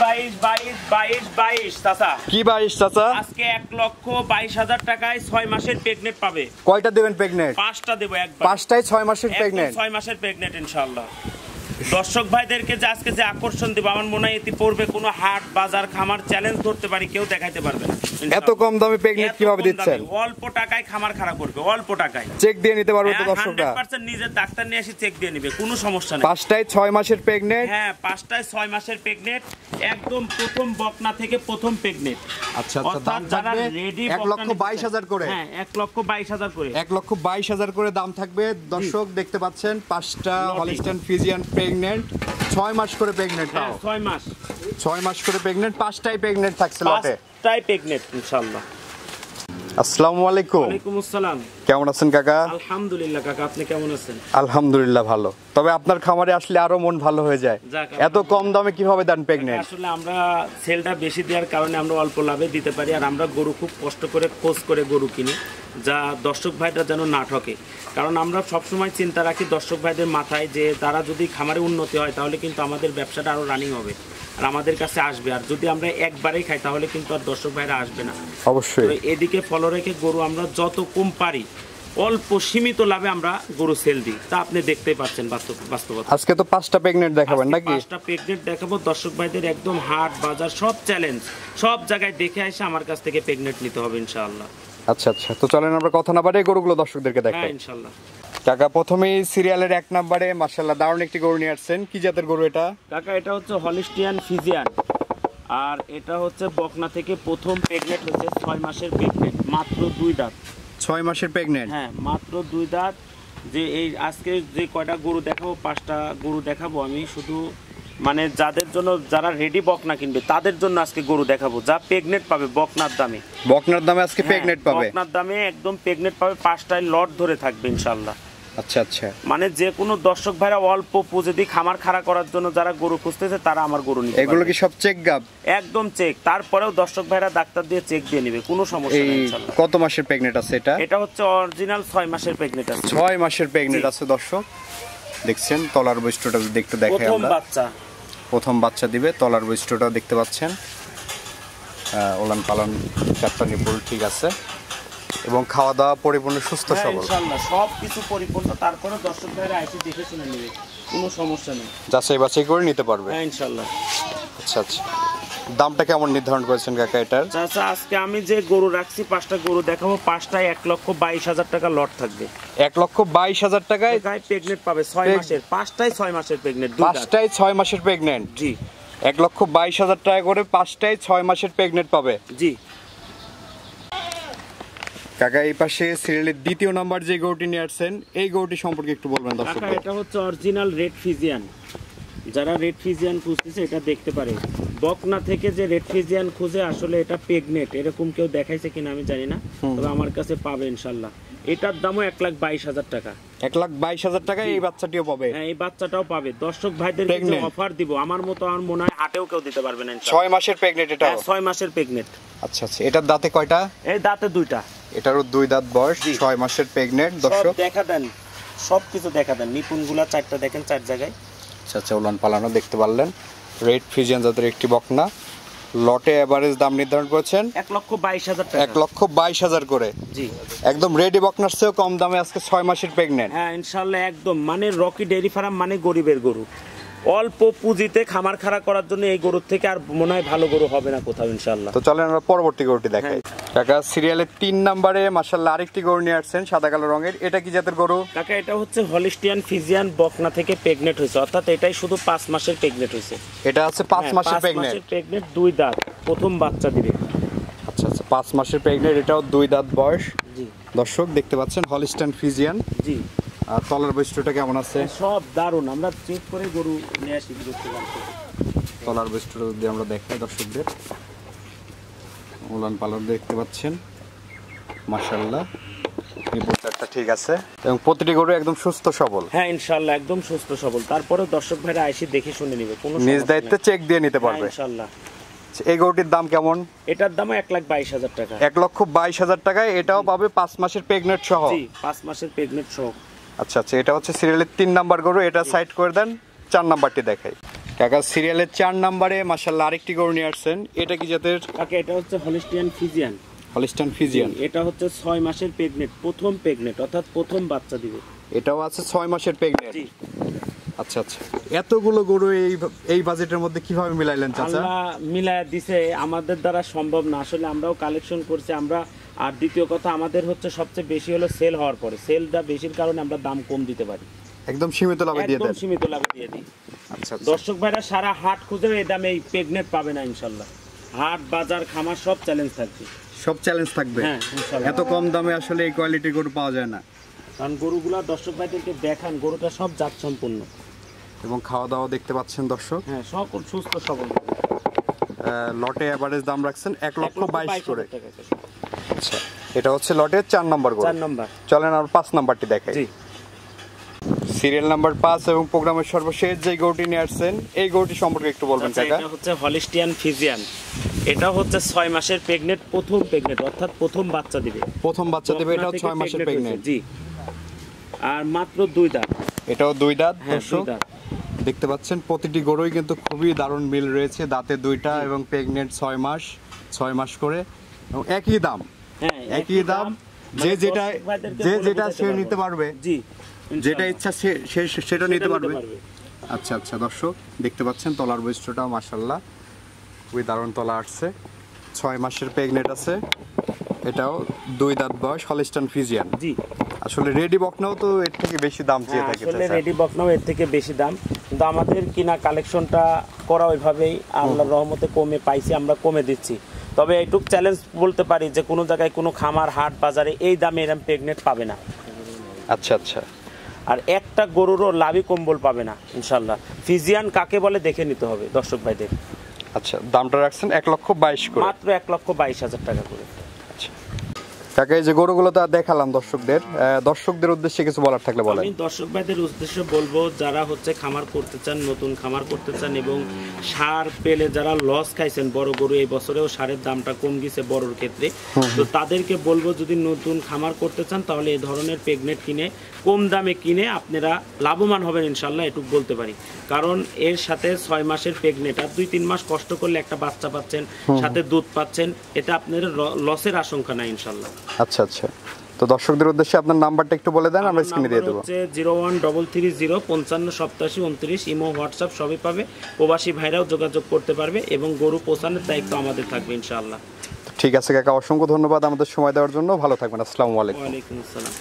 22 চাচা। কি 22 চাচা? আজকে 1,22,000 টাকায় 6 মাসের প্রেগনেন্ট পাবে। কয়টা দিবেন প্রেগনেন্ট? 5টা দেব একবার। 5টাই 6 মাসের প্রেগনেন্ট। 6 মাসের প্রেগনেন্ট ইনশাআল্লাহ। দর্শক ভাইদেরকে যে আজকে যে আকর্ষণ দেব আমার মনে হয় এতে পড়বে কোনো হাট বাজার খামার চ্যালেঞ্জ ধরতে পারি কেউ দেখাইতে পারবে না। এত কম দামে প্রেগনেন্ট কিভাবে দিচ্ছেন? অল্প টাকায় খামার খারাপ করবে, অল্প টাকায় চেক দিয়ে নিতে পারবে তো দর্শকরা? 100% নিজের ডাক্তার নিয়ে এসে চেক দিয়ে নেবে, কোনো সমস্যা নেই। 5টাই 6 মাসের প্রেগনেন্ট। হ্যাঁ 5টায় 6 মাসের প্রেগনেন্ট, একদম প্রথম বকনা থেকে প্রথম প্রেগনেন্ট। আচ্ছা আচ্ছা, দাম থাকবে 1,22,000 করে। হ্যাঁ 1,22,000 করে। 1,22,000 করে দাম থাকবে। দর্শক দেখতে পাচ্ছেন 5টা হলিস্টাইন ফ্রিজিয়ান প্রেগনেন্ট, 6 মাস করে প্রেগনেন্ট। হ্যাঁ 6 মাস করে প্রেগনেন্ট, 5টাই প্রেগনেন্ট থাকছে লটে। 5টাই প্রেগনেন্ট ইনশাআল্লাহ। আসসালামু আলাইকুম। ওয়ালাইকুম আসসালাম। কেমন আছেন কাকা? আলহামদুলিল্লাহ কাকা, আপনি কেমন আছেন? আলহামদুলিল্লাহ ভালো। তবে আপনার খামারে আসলে আরো মন ভালো হয়ে যায়। এত কম দামে কিভাবে দেন প্রেগনেন্ট? আসলে আমরা সেলটা বেশি দেওয়ার কারণে আমরা অল্প লাভে দিতে পারি, আর আমরা গরু খুব কষ্ট করে খোঁজ করে গরু কিনি, যা দর্শক ভাইরা যেন না ঠকে। কারণ আমরা সবসময় চিন্তা রাখি দর্শক ভাইদের মাথায় যে তারা যদি খামারে উন্নতি হয় তাহলে কিন্তু আমাদের ব্যবসাটা আরো রানিং হবে আর আমাদের কাছে আসবে, আর যদি আমরা একবারেই খাই তাহলে কিন্তু আর দর্শক ভাইরা আসবে না। অবশ্যই এদিকে ফলো রেখে গরু আমরা যত কম পারি অল্প সীমিত লাভে আমরা গরু সেল দিই, তা আপনি দেখতেই পাচ্ছেন বাস্তবতা। আজকে তো 5টা প্রেগনেন্ট দেখাবেন নাকি? 5টা প্রেগনেন্ট দেখাবো দর্শক ভাইদের, একদম হাট বাজার সব চ্যালেঞ্জ, সব জায়গায় দেখে এসে আমার কাছ থেকে প্রেগনেন্ট নিতে হবে ইনশাআল্লাহ। আচ্ছা আচ্ছা, তো চলেন আমরা কথা না বাড়িয়ে গরুগুলো দর্শকদেরকে দেখাই। হ্যাঁ ইনশাআল্লাহ। কাকা প্রথমেই সিরিয়ালের 1 নম্বরে মাশাআল্লাহ দারুণ একটি গরু নিয়ে আসছেন। কি জাতের গরু এটা? কাকা এটা হচ্ছে হলিস্টিয়ান ফ্রিজিয়ান, আর এটা হচ্ছে বকনা থেকে প্রথম প্রেগনেন্ট হচ্ছে 6 মাসের প্রেগনেন্ট, মাত্র 2 দাঁত। 6 মাসের প্রেগনেন্ট? হ্যাঁ মাত্র 2 দাঁত। যে এই আজকে যে কয়টা গরু দেখাবো, 5টা গরু দেখাবো আমি, শুধু মানে যাদের জন্য যারা রেডি বকনা কিনবে তাদের জন্য আজকে গরু দেখাবো, যা প্রেগনেন্ট পাবে বকনার দামে। বকনার দামে আজকে প্রেগনেন্ট পাবে? বকনার দামে একদম প্রেগনেন্ট পাবে, 5টায় লট ধরে থাকবে ইনশাআল্লাহ। আচ্ছা আচ্ছা, মানে যে কোনো দর্শক ভাইরা অল্প পুঁজি দিয়ে খামার খাড়া করার জন্য যারা গরু খুঁজতেছে তারা আমার গরু নিতে পারবে। এগুলো কি সব চেক গাব? একদম চেক, তারপরেও দর্শক ভাইরা ডাক্তার দিয়ে চেক দিয়ে নেবে, কোনো সমস্যা নেই ইনশাআল্লাহ। কত মাসের প্রেগনেন্ট আছে এটা? এটা হচ্ছে অরিজিনাল 6 মাসের প্রেগনেন্ট আছে। 6 মাসের প্রেগনেন্ট আছে দর্শক দেখছেন। তলার বৈশিষ্ট্যটা একটু দেখাই আমরা। প্রথম বাচ্চা দিবে, তলার বৈশিষ্ট্যটা দেখতে পাচ্ছেন। ওলান পালন চারটা নিপুল ঠিক আছে এবং খাওয়া দাওয়া পরিপূর্ণ সুস্থ সবল ইনশাআল্লাহ, সব কিছু পরিপূর্ণ। তারপরে দর্শক ভাইরা এসে দেখে শুনে নেবে, কোনো সমস্যা নেই, যাচাই বাছাই করে নিতে পারবে। হ্যাঁ ইনশাআল্লাহ। আচ্ছা আচ্ছা, দামটা কেমন নির্ধারণ করেছেন কাকা এটার? আচ্ছা আজকে আমি যে গরু রাখছি 5টা গরু দেখাবো, 5টায় 1,22,000 টাকা লট থাকবে। 1,22,000 টাকায় প্রেগনেন্ট পাবে 6 মাসের, 5টায় 6 মাসের প্রেগনেন্ট। 5টায় 6 মাসের প্রেগনেন্ট? জি। 1,22,000 টাকা করে 5টায় 6 মাসের প্রেগনেন্ট পাবে? জি। কাকা এই পাশে সিরিয়ালের 2য় নাম্বার যে গরুটি নিয়ে আসছেন, এই গরুটি সম্পর্কে একটু বলবেন দর্শক? কাকা এটা হচ্ছে অরিজিনাল রেড ফ্রিজিয়ান, যারা রেড ফ্রিজিয়ান খুঁজতেছে এটা দেখতে পারে। বকনা থেকে যে রেড ফ্রিজিয়ান খুঁজে আসলে এটা প্রেগনেন্ট এরকম কেউ দেখাইছে কিনা আমি জানি না, তবে আমার কাছে পাবে ইনশাআল্লাহ। এটার দামও 1,22,000 টাকা। 1,22,000 টাকায় এই বাচ্চাটিও পাবে? হ্যাঁ এই বাচ্চাটাও পাবে। দর্শক ভাইদের যে অফার দিব আমার মতো আমার মনে হয় হাটেও কেউ দিতে পারবে না ইনশাআল্লাহ। 6 মাসের প্রেগনেন্ট এটা? 6 মাসের প্রেগনেন্ট। আচ্ছা আচ্ছা, এটার দাঁতে কয়টা? এই দাঁতে 2টা। এটারও 2 দাঁত বয়স, 6 মাসের প্রেগনেন্ট। দর্শক দেখা দেন, সব কিছু দেখা দেন, নিপুণগুলা 4টা দেখেন 4 জায়গায়। আচ্ছা আচ্ছা, উলান পালানো দেখতে পারলেন। রেড ফ্রিজিয়ান জাতের একটি বকনা। লটে এভারেজ দাম নির্ধারণ করেছেন 1,22,000 টাকা। 1,22,000 করে? জি। একদম রেডি বকনার চেয়েও কম দামে আজকে 6 মাসের প্রেগনেন্ট। হ্যাঁ ইনশাআল্লাহ, একদম মানে রকি ডেইরি ফার্ম মানে গরিবের গরু। অল্প পুঁজিতে খামার খাড়া করার জন্য এই গরুর থেকে আর মনে হয় ভালো গরু হবে না কোথাও ইনশাআল্লাহ। তো চলেন আমরা পরবর্তী গরুটি দেখাই। কাকা সিরিয়ালের 3 নম্বরে মাশাআল্লাহ আরেকটি গরু নিয়ে আসছেন সাদা কালো রঙের। এটা কি জাতের গরু? কাকা এটা হচ্ছে হলিস্টিয়ান ফ্রিজিয়ান, বকনা থেকে প্রেগনেন্ট হয়েছে, অর্থাৎ এটাই শুধু 5 মাসের প্রেগনেন্ট হয়েছে। এটা আছে 5 মাসের প্রেগনেন্ট? 5 মাসের প্রেগনেন্ট, 2 দাঁত, প্রথম বাচ্চা দিবে। আচ্ছা আচ্ছা, 5 মাসের প্রেগনেন্ট, এটাও 2 দাঁত বয়স। জি। দর্শক দেখতে পাচ্ছেন হলিস্টিয়ান ফ্রিজিয়ান। জি। আর তলার বৈশিষ্ট্যটা কেমন আছে? সব দারুণ, আমরা চেক করে গরু নিয়ে আসি দেখতে পাচ্ছি। তলার বৈশিষ্ট্য যদি আমরা দেখাই দর্শকদের, উলান পালন দেখতে পাচ্ছেন মাশাআল্লাহ, রিপোর্টটা ঠিক আছে এবং প্রতিটি গরু একদম সুস্থ সবল। হ্যাঁ ইনশাআল্লাহ একদম সুস্থ সবল। তারপরে দর্শক ভাইরা এসে দেখে শুনে নেবে, কোনো নিজ দায়িত্বে চেক দিয়ে নিতে পারবে ইনশাআল্লাহ। এই গরুটির দাম কেমন? এটার দাম 1,22,000 টাকা। 1,22,000 টাকায় এটাও পাবে 5 মাসের প্রেগনেন্ট সহ? জি, 5 মাসের প্রেগনেন্ট সহ। আচ্ছা আচ্ছা, এটা হচ্ছে সিরিয়ালের 3 নাম্বার গরু। এটা সাইড করে দেন, 4 নাম্বারটি দেখাই। কাকা সিরিয়ালের 4 নম্বরে মাশাআল্লাহ আরেকটি গরু নিয়ে আসছেন। এটা কি জাতের? কাকা এটা হচ্ছে হলিস্টিয়ান ফিজিয়ান। Holstein Friesian. এটা হচ্ছে 6 মাসের প্রেগনেন্ট, প্রথম প্রেগনেন্ট অর্থাৎ প্রথম বাচ্চা দিবে। এটাও আছে 6 মাসের প্রেগনেন্ট। জি। আচ্ছা আচ্ছা, এতগুলো গরু এই বাজেটের মধ্যে কিভাবে মিলাইলেন চাচা? আল্লাহ মিলায় দিছে, আমাদের দ্বারা সম্ভব না আসলে, আমরাও কালেকশন করছি আমরা। আর দ্বিতীয় কথা আমাদের হচ্ছে সবচেয়ে বেশি হলো সেল হওয়ার পরে, সেলটা বেশির কারণে আমরা দাম কম দিতে পারি, একদম সীমিত লাভে দিয়ে দেন। একদম সীমিত লাভে দিয়ে দিই। আচ্ছা আচ্ছা। দর্শক ভাইরা সারা হাট খুঁজেও এই দামে এই প্রেগনেন্ট পাবে না ইনশাল্লাহ। হাট বাজার খামার সব চ্যালেঞ্জ থাকবে। সব চ্যালেঞ্জ থাকবে। হ্যাঁ ইনশাল্লাহ। এত কম দামে আসলে এই কোয়ালিটির গরু পাওয়া যায় না। কারণ গরুগুলা দর্শক ভাইদেরকে দেখান, গরুটা সব জাত সম্পূর্ণ এবং খাওয়া দাওয়া দেখতে পাচ্ছেন দর্শক। হ্যাঁ সকল সুস্থ সবল। লটে এভারেজ দাম রাখছেন 1,22,000 করে। টাকা। আচ্ছা, এটা হচ্ছে লটের 4 নম্বর গরু। 4 নম্বর। চলেন আর 5 নাম্বারটি দেখাই। জি। সিরিয়াল নাম্বার 5 এবং প্রোগ্রামের সর্বশেষ যে গরুটি নিয়ে আসছেন, এই গরুটি সম্পর্কে একটু বলবেন কাকা? এটা হচ্ছে হলিস্টিয়ান ফিজিয়ান। এটা হচ্ছে 6 মাসের প্রেগনেন্ট, প্রথম প্রেগনেন্ট অর্থাৎ প্রথম বাচ্চা দিবে। প্রথম বাচ্চা দেবে, এটাও 6 মাসের প্রেগনেন্ট। জি। আর মাত্র 2 দাঁত। এটাও 2 দাঁত। হ্যাঁ 2 দাঁত। দেখতে পাচ্ছেন প্রতিটি গরুই কিন্তু খুবই দারুণ মিল রয়েছে, দাঁতে 2টা এবং প্রেগনেন্ট 6 মাস করে এবং একই দাম। হ্যাঁ একই দাম। যে যেটা সে নিতে পারবে। জি। যেটা ইচ্ছা সেটা নিতে পারবে। আচ্ছা আচ্ছা দর্শক, দেখতে পাচ্ছেন তলার বৈশিষ্ট্যটাও মাশাআল্লাহ খুবই দারুণ তলা আসছে। 6 মাসের প্রেগনেন্ট আছে, এটাও 2 দাঁত বয়স, হলিস্টিয়ান ফিজিয়ান। জি। আসলে রেডি বকনাও তো এর থেকে বেশি দাম চেয়ে থাকে। আসলে রেডি বকনাও এর থেকে বেশি দাম, কিন্তু আমাদের কিনা কালেকশনটা করা ওইভাবেই আল্লাহর রহমতে কমে পাইছি, আমরা কমে দিচ্ছি। তবে এইটুক চ্যালেঞ্জ বলতে পারি যে কোনো জায়গায় কোনো খামার হাট বাজারে এই দামে এরকম প্রেগনেন্ট পাবে না। আচ্ছা আচ্ছা। আর একটা গরুরও লাভই কম্বল পাবে না ইনশাল্লাহ। ফিজিয়ান কাকে বলে দেখে নিতে হবে দর্শক ভাইদের। আচ্ছা, দামটা রাখছেন 1,22,000 করে। মাত্র 1,22,000 টাকা করে। আচ্ছা কাকা, এই যে গরুগুলো তো দেখালাম দর্শকদের উদ্দেশ্যে কিছু বলার থাকলে বলেন। আমি দর্শক ভাইদের উদ্দেশ্যে বলবো, যারা হচ্ছে খামার করতে চান, নতুন খামার করতে চান এবং সার পেলে যারা লস খাইছেন, বড় গরু এই বছরেও সারের দামটা কম গেছে বড়র ক্ষেত্রে, তো তাদেরকে বলবো যদি নতুন খামার করতে চান তাহলে এই ধরনের প্রেগনেন্ট কিনে কম দামে কিনে আপনারা লাভবান হবেন ইনশাল্লাহ, এটুক বলতে পারি। কারণ এর সাথে 6 মাসের প্রেগনেন্ট আর 2-3 মাস কষ্ট করলে একটা বাচ্চা পাচ্ছেন, সাথে দুধ পাচ্ছেন, এটা আপনার লসের আশঙ্কা নাই ইনশাল্লাহ। আচ্ছা আচ্ছা, তো দর্শকদের উদ্দেশ্যে আপনার নাম্বারটা একটু বলে দেন, আমরা স্ক্রিনে দিয়ে দেব। হচ্ছে 01330558729, ইমো হোয়াটসঅ্যাপ সবই পাবে। প্রবাসী ভাইরাও যোগাযোগ করতে পারবে এবং গরু পোষানোর দায়িত্ব আমাদের থাকবে ইনশাআল্লাহ। ঠিক আছে কাকা, অসংখ্য ধন্যবাদ আমাদের সময় দেওয়ার জন্য। ভালো থাকবেন। আসসালামু আলাইকুম। ওয়ালাইকুম আসসালাম।